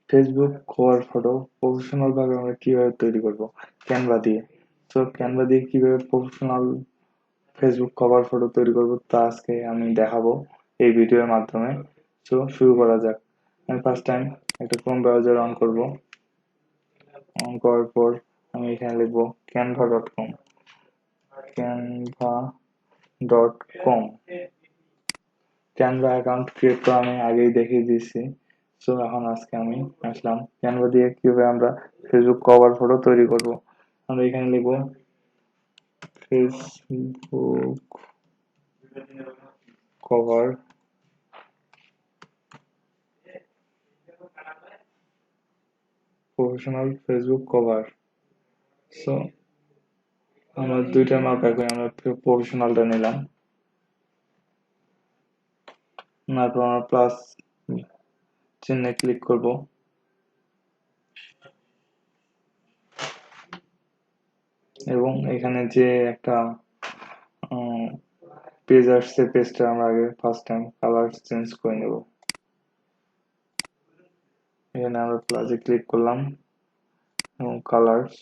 Facebook cover photo professional ভাবে আমরা কিভাবে তৈরি করব ক্যানভা দিয়ে। তো ক্যানভা দিয়ে কিভাবে প্রফেশনাল ফেসবুক কভার ফটো তৈরি করব তা আজকে আমি দেখাবো এই ভিডিওর মাধ্যমে। তো শুরু করা যাক। আমি ফার্স্ট টাইম একটা ক্রোম ব্রাউজার অন করব। অন করার পর আমি এখানে লিখবো canva.com canva.com Canva account create করা আমি আগেই দেখিয়ে দিয়েছি। সো এখন আজকে আমি আসলাম ক্যানভা দিয়ে কিভাবে আমরা ফেসবুক কভার ফটো তৈরি করব। আমরা এখানে লিখবো Facebook cover professional Facebook cover. So আমরা দুইটা মাপ একই, আমরা প্রফেশনালটা নিলাম, তারপর আমরা প্লাস চিহ্নে ক্লিক করব এবং এখানে যে একটা পেজ আসছে পেজটা আমরা আগে ফার্স্ট টাইম কালার চেঞ্জ করে নেব। এখানে আমরা প্লাসে ক্লিক করলাম এবং কালার্স,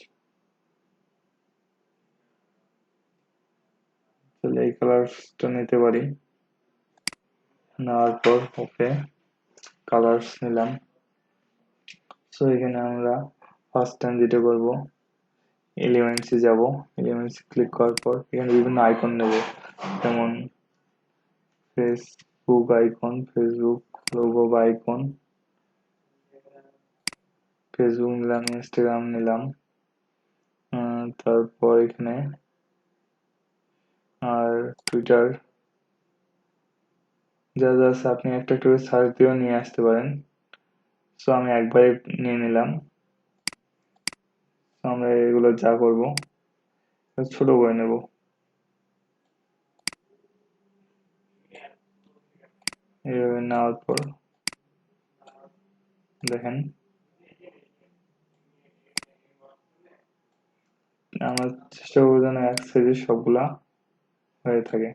তাহলে এই কালার্সটা নিতে পারি। নেওয়ার পর ওকে কালার্স নিলাম। সো এখানে আমরা ফার্স্ট টাইম যেটা করব এলিমেন্টসে যাব। এলিমেন্টস ক্লিক করার পর এখানে বিভিন্ন আইকন নেব, যেমন ফেসবুক আইকন, ফেসবুক লোগো বা আইকন, ফেসবুক নিলাম, ইনস্টাগ্রাম নিলাম, তারপর এখানে আর টুইটার যা যা আছে আপনি একটা করে সার্চ দিয়েও নিয়ে আসতে পারেন। সো আমি একবারে নিয়ে নিলাম। আমরা এগুলো যা করব ছোট করে নেব। এইভাবে নেওয়ার পর দেখেন আমরা চেষ্টা করবো যেন এক সাইজে সবগুলা হয়ে থাকে।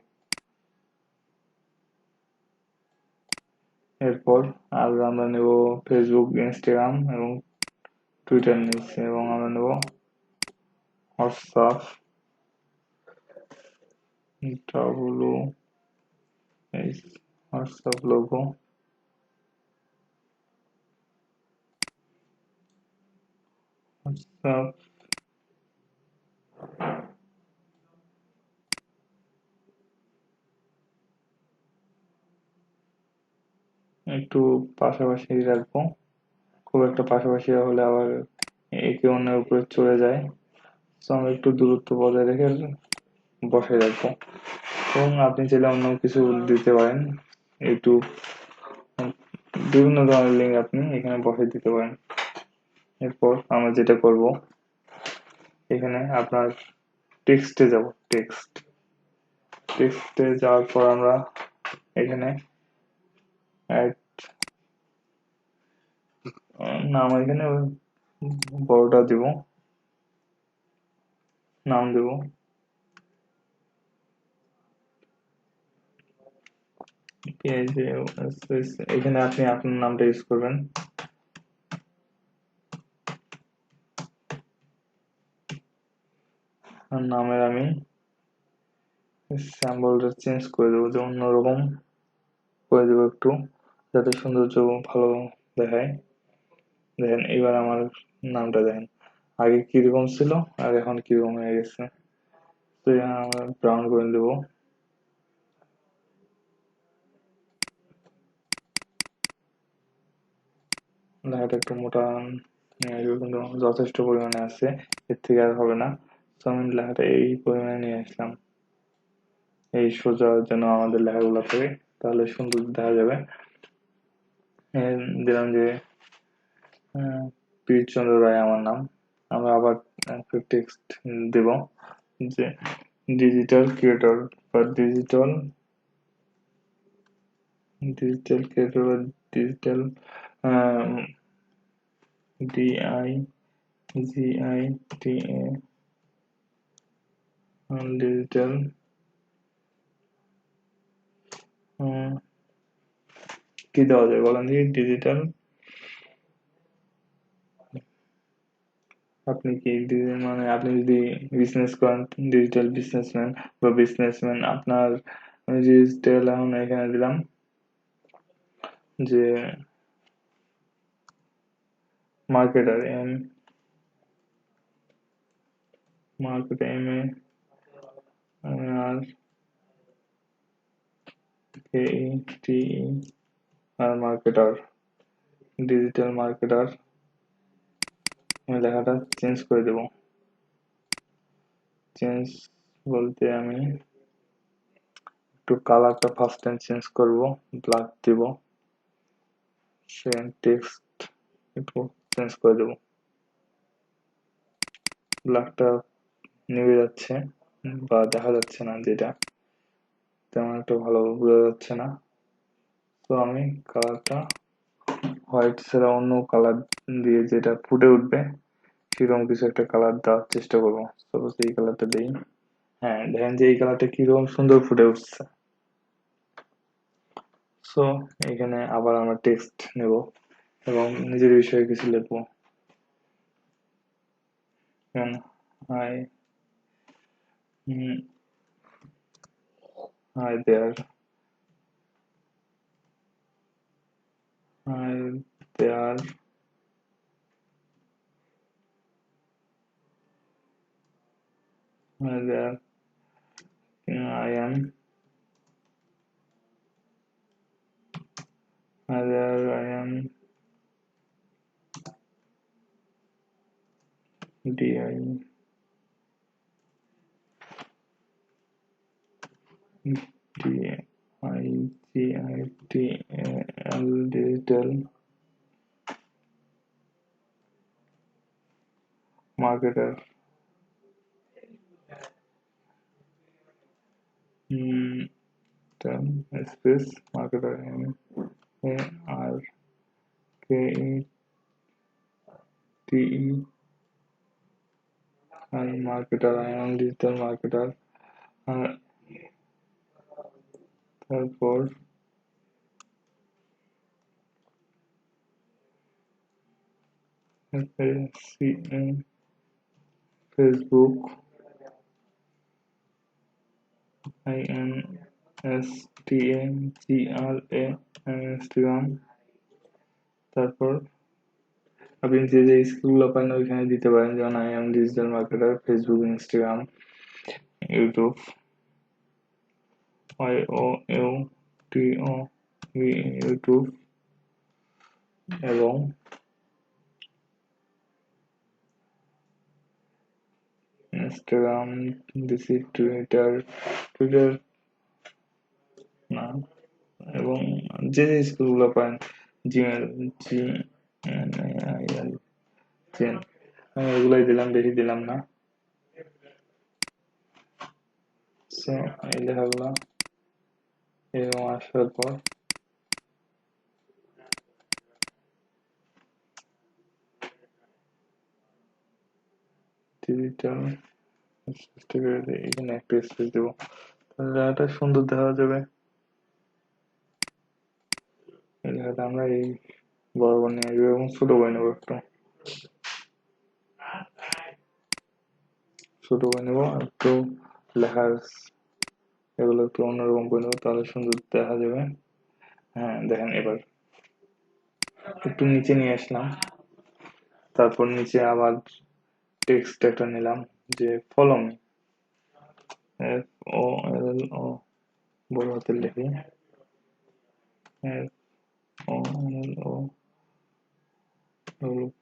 এরপর আর আমরা নেব ফেসবুক, ইনস্টাগ্রাম এবং টুইটার নিচ্ছি এবং আমরা নেব WhatsApp, W H WhatsApp logo, WhatsApp একটু পাশাপাশি রাখবো, খুব একটা পাশাপাশি হলে আবার একে অন্যের উপরে চলে যায়। তো আমরা একটু দূরত্ব বজায় রেখে বসায় রাখবো এবং আপনি চাইলে অন্য কিছু দিতে পারেন, ইউটিউব, বিভিন্ন ধরনের লিঙ্ক আপনি এখানে বসাই দিতে পারেন। এরপর আমরা যেটা করব এখানে আপনার টেক্সটে যাব, টেক্সটে যাওয়ার পর আমরা এখানে অ্যাড নাম, এখানে বড়টা দিব, নাম দেব, এখানে আপনি আপনার নামটা ইউজ করবেন। আর নামের আমি স্যাম্পলটা চেঞ্জ করে দেবো, যে অন্যরকম করে দেবো একটু, যাতে সৌন্দর্য ভালো দেখায়। দেখেন এবার আমার নামটা দেখেন আগে কিরকম ছিল আর এখন কিরকম হয়ে গেছে। তো এখানে আমরা ব্রাউন করে দেবো। লেখাটা একটু মোটা নিয়ে আসবো, কিন্তু যথেষ্ট পরিমাণে আছে, এর থেকে আর হবে না। তো আমি লেখাটা এই পরিমাণে নিয়ে আসলাম, এই সোজা যেন আমাদের লেখাগুলো থাকে, তাহলে সুন্দর দেখা যাবে। দিলাম যে পিয়ুষ চন্দ্র রায় আমার নাম। আমরা আবার একটা টেক্সট দেব যে ডিজিটাল ক্রিয়েটর বা ডিজিটাল ক্রিয়েটর বা ডিজিটাল DIGITA ডিজিটাল কি দেওয়া যায় বলেন, ডিজিটাল আপনি কি মানে আপনি যদি বিজনেস করেন, ডিজিটাল বিজনেসম্যান বা বিজনেসম্যান, আপনার আমি ডিজিটাল এখন এখানে দিলাম যে marketer M A R K E T E R marketer, digital marketer. আমি লেখাটা চেঞ্জ করে দেব। চেঞ্জ বলতে আমি একটু কালারটা ফার্স্ট টাইম চেঞ্জ করব, ব্ল্যাক দিব, সে টেক্সট একটু চেঞ্জ করে দেব। ব্ল্যাকটা নিভে যাচ্ছে বা দেখা যাচ্ছে না, যেটা তেমন একটা ভালো বোঝা যাচ্ছে না। তো আমি কালারটা হোয়াইট ছাড়া অন্য কালার দিয়ে যেটা ফুটে উঠবে সেরকম কিছু একটা কালার দেওয়ার চেষ্টা করবো। সাপোজ এই কালারটা দিই। হ্যাঁ, দেখেন যে এই কালারটা কিরকম সুন্দর ফুটে উঠছে। সো এখানে আবার আমরা টেক্সট নেব এবং নিজের বিষয়ে কিছু লিখবো। Hi, hi there, hi there, hi there, I am, hi there, I am DI DIGITAL digital marketer. Term space marketer, MARKETER, marketer, I am digital marketer. আর তারপর ফেসবুক, Instagram। তারপর আপনি যে যে স্কিলগুলো পারেন ওইখানে দিতে পারেন, যেমন I am digital marketer, Facebook, Instagram, YouTube, IOUTUB, YouTube এবং ইনস্টাগ্রাম দিছি, টুইটার না, এবং যে যে স্কিলগুলো পারেন, জিমেল, GMAIL, আমি এগুলাই দিলাম, বেশি দিলাম না। সো এই লেখাগুলো এরকম আসার পর ডিজিটাল এখানে একটা স্পেস দেবো, তাহলে লেখাটা সুন্দর দেখা যাবে। এই লেখাটা আমরা এই বরাবর নিয়ে আসবো এবং ছোট করে নেবো, একটু ছোট করে নেবো, একটু লেখার এগুলো একটু অন্যরকম করে নেবো, তাহলে সুন্দর দেখা যাবে। হ্যাঁ দেখেন, এবার একটু নিচে নিয়ে আসলাম, তারপর নিচে আবার টেক্সট একটা নিলাম যে ফলো মি, FOLO, বড় হাতের লিখি, FOLO,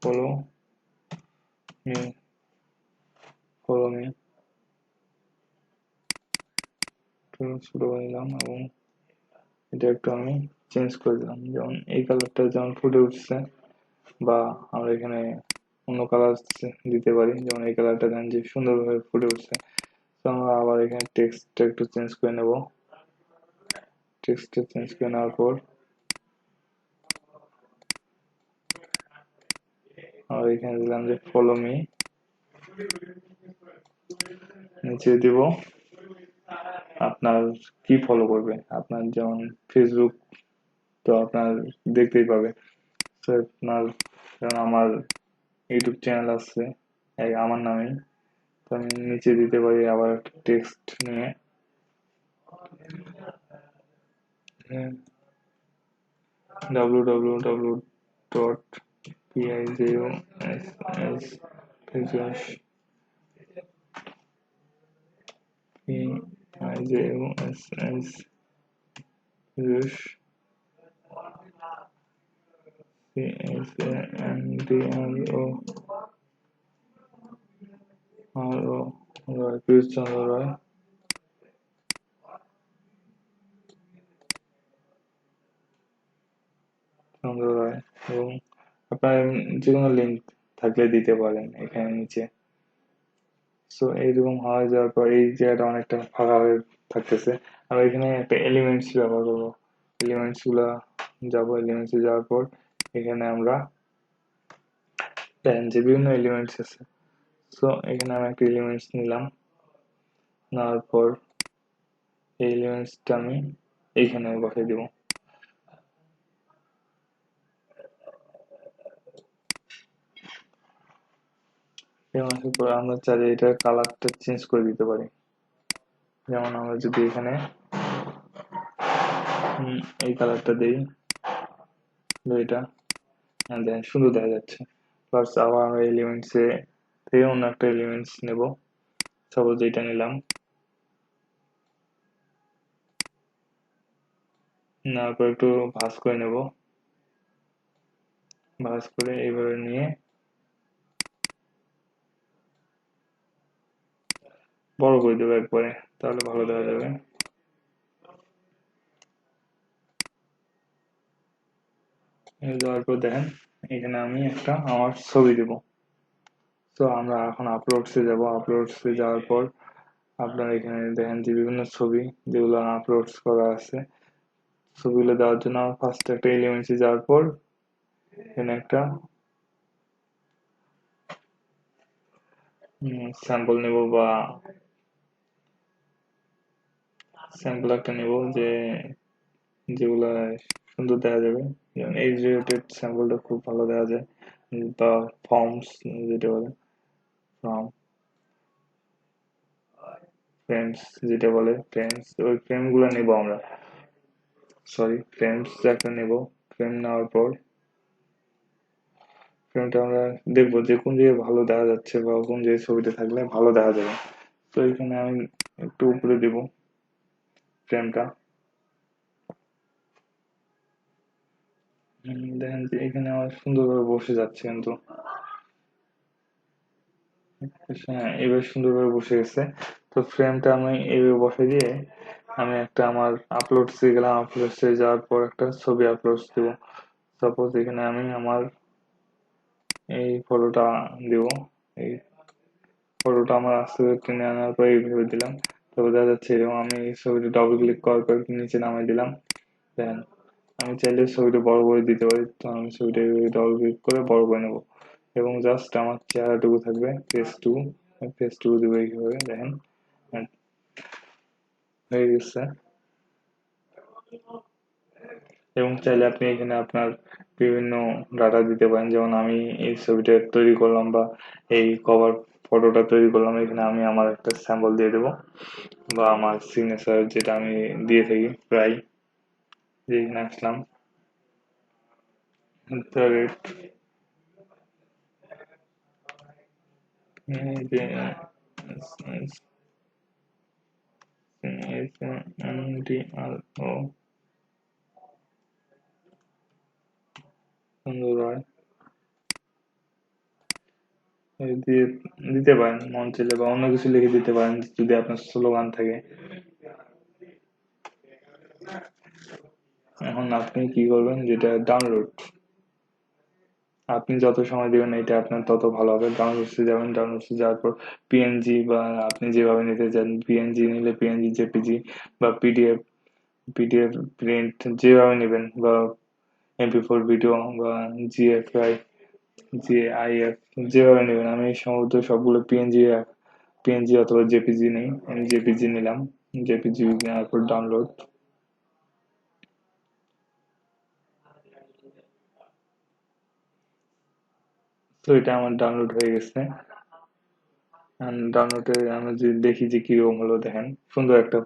follow me, follow me, ছোট করে নিলাম এবং এটা একটু আমি চেঞ্জ করে দিলাম, যেমন এই কালারটা যেমন ফুটে উঠছে, বা আমরা এখানে অন্য কালার দিতে পারি, যেমন এই কালারটা দেন যে সুন্দরভাবে ফুটে উঠছে। তো আমরা আবার এখানে টেক্সটটা একটু চেঞ্জ করে নেব। টেক্সটটা চেঞ্জ করে নেওয়ার পর আমরা এখানে দিলাম যে ফলো মি, নিচে দিব আপনার কি ফলো করবে, আপনার যেমন ফেসবুক তো আপনার দেখতেই পাবে। তো আপনার, যেমন আমার ইউটিউব চ্যানেল আছে, আমার নামেই। তো আমি নিচে দিতে পারি আবার একটা টেক্সট নিয়ে www.pijush pijush Roy, Pijush Chandro Roy, Chandro Roy এবং আপনার যে কোনো লিঙ্ক থাকলে দিতে পারেন এখানে নিচে। সো এইরকম হয়ে যাওয়ার পর এই জায়গাটা অনেকটা ফাঁকা হয়ে থাকতেছে। আমরা এখানে একটা এলিমেন্টস ব্যবহার করবো। এলিমেন্টস গুলা যাবো, এলিমেন্টসে যাওয়ার পর এখানে আমরা দেখেন যে বিভিন্ন এলিমেন্টস আছে। সো এখানে আমি একটা এলিমেন্টস নিলাম, নেওয়ার পর এই এলিমেন্টসটা আমি এইখানে বসাই দিব। এবং আসার পর আমরা চাইলে এটার কালারটা চেঞ্জ করে দিতে পারি। যেমন আমরা যদি এখানে এই কালারটা দিই, এটা দেখেন সুন্দর দেখা যাচ্ছে। প্লাস আবার আমরা এলিমেন্টসে থেকে অন্য একটা এলিমেন্টস নেব, সাপোজ এটা নিলাম, নেওয়ার পর একটু ভাঁজ করে নেব, ভাঁজ করে এইভাবে নিয়ে বড় করে দেবো একবারে, তাহলে ভালো দেখা যাবে। দেওয়ার পর দেখেন এখানে আমি একটা আমার ছবি দেব। তো আমরা এখন আপলোডসে যাব, আপলোডসে যাওয়ার পর আপনারা এখানে দেখেন যে বিভিন্ন ছবি যেগুলো আপলোডস করা আছে, ছবিগুলো দেওয়ার জন্য ফার্স্ট একটা এলিমেন্টসে যাওয়ার পর এখানে একটা স্যাম্পল নেব বা স্যাম্পল একটা নেব যে যেগুলো সুন্দর দেখা যাবে। যেমন এই রিলেটেড স্যাম্পলটা খুব ভালো দেখা যায়, বা ফর্মস যেটা বলে, ফর্ম ফ্রেমস যেটা বলে, ফ্রেমস, ওই ফ্রেমগুলো নেব আমরা। সরি, ফ্রেমস একটা নেব। ফ্রেম নেওয়ার পর ফ্রেমটা আমরা দেখবো যে কোন জায়গায় ভালো দেখা যাচ্ছে বা কোন জায়গায় ছবিটা থাকলে ভালো দেখা যাবে। তো এখানে আমি একটু উপরে দিব ফ্রেমটা। দেখেন যে এখানে আমার সুন্দরভাবে বসে যাচ্ছে কিন্তু। হ্যাঁ, এবার সুন্দরভাবে বসে গেছে। তো ফ্রেমটা আমি এইভাবে বসে দিয়ে আমি একটা আমার আপলোডসে গেলাম, আপলোডসে যাওয়ার পর একটা ছবি আপলোডস দিব। সাপোজ এখানে আমি আমার এই ফটোটা দিব। এই ফটোটা আমার আস্তে করে টেনে আনার পর এইভাবে দিলাম। তবে দেখা যাচ্ছে এরকম আমি এই ছবিটা ডাবল ক্লিক করার পর নিচে নামিয়ে দিলাম। দেখেন আমি চাইলে ছবিটা বড় করে দিতে পারি, তো আমি ছবিটা ডাবল ক্লিক করে বড় করে নেব এবং জাস্ট আমার চেহারাটুকু থাকবে। ফেস টু দেবো এইভাবে, দেখেন হয়ে গেছে। এবং চাইলে আপনি এখানে আপনার বিভিন্ন ডাটা দিতে পারেন, যেমন আমি এই ছবিটা তৈরি করলাম বা এই কভার ফটোটা তৈরি করলাম, এখানে আমি আমার একটা স্যাম্পল দিয়ে দেবো বা আমার সিগনেচার যেটা আমি দিয়ে থাকি প্রায়। যে এখানে আসলাম, রেট ও সুন্দর হয়, এই দিয়ে দিতে পারেন মন চাইলে, বা অন্য কিছু লিখে দিতে পারেন যদি আপনার স্লোগান থাকে। এখন আপনি কি করবেন, যেটা ডাউনলোড, আপনি যত সময় দিবেন এটা আপনার তত ভালো হবে। ডাউনলোডসে যাবেন, ডাউনলোডসে যাওয়ার পর পিএনজি বা আপনি যেভাবে নিতে চান, পিএনজি নিলে পিএনজি, জেপিজি বা পিডিএফ, পিডিএফ প্রিন্ট যেভাবে নেবেন, বা এমপি4 ভিডিও বা জিএফআই, জিআইএফ যেভাবে নেবেন। আমি সম্ভবত সবগুলো পিএনজি, পিএনজি অথবা জেপিজি নেই, আমি জেপিজি নিলাম। জেপিজি নেওয়ার পর ডাউনলোড, তো এটা আমার ডাউনলোড হয়ে গেছে। ডাউনলোডে আমি যদি দেখি যে কিরকম হলো, দেখেন সুন্দর একটা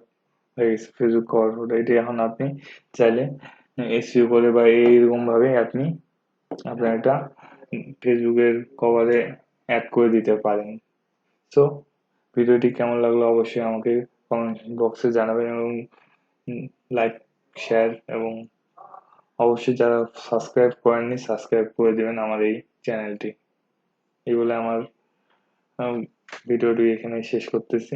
হয়ে গেছে ফেসবুক কভার ফটো। এটা এখন আপনি চাইলে এসইও করে বা এইরকম ভাবে আপনি আপনার এটা ফেসবুকের কভারে অ্যাড করে দিতে পারেন। সো ভিডিওটি কেমন লাগলো অবশ্যই আমাকে কমেন্ট বক্সে জানাবেন, এবং লাইক, শেয়ার এবং অবশ্যই যারা সাবস্ক্রাইব করেননি সাবস্ক্রাইব করে দিবেন আমার এই চ্যানেলটি। এই বলে আমার ভিডিওটি এখানে শেষ করতেছি।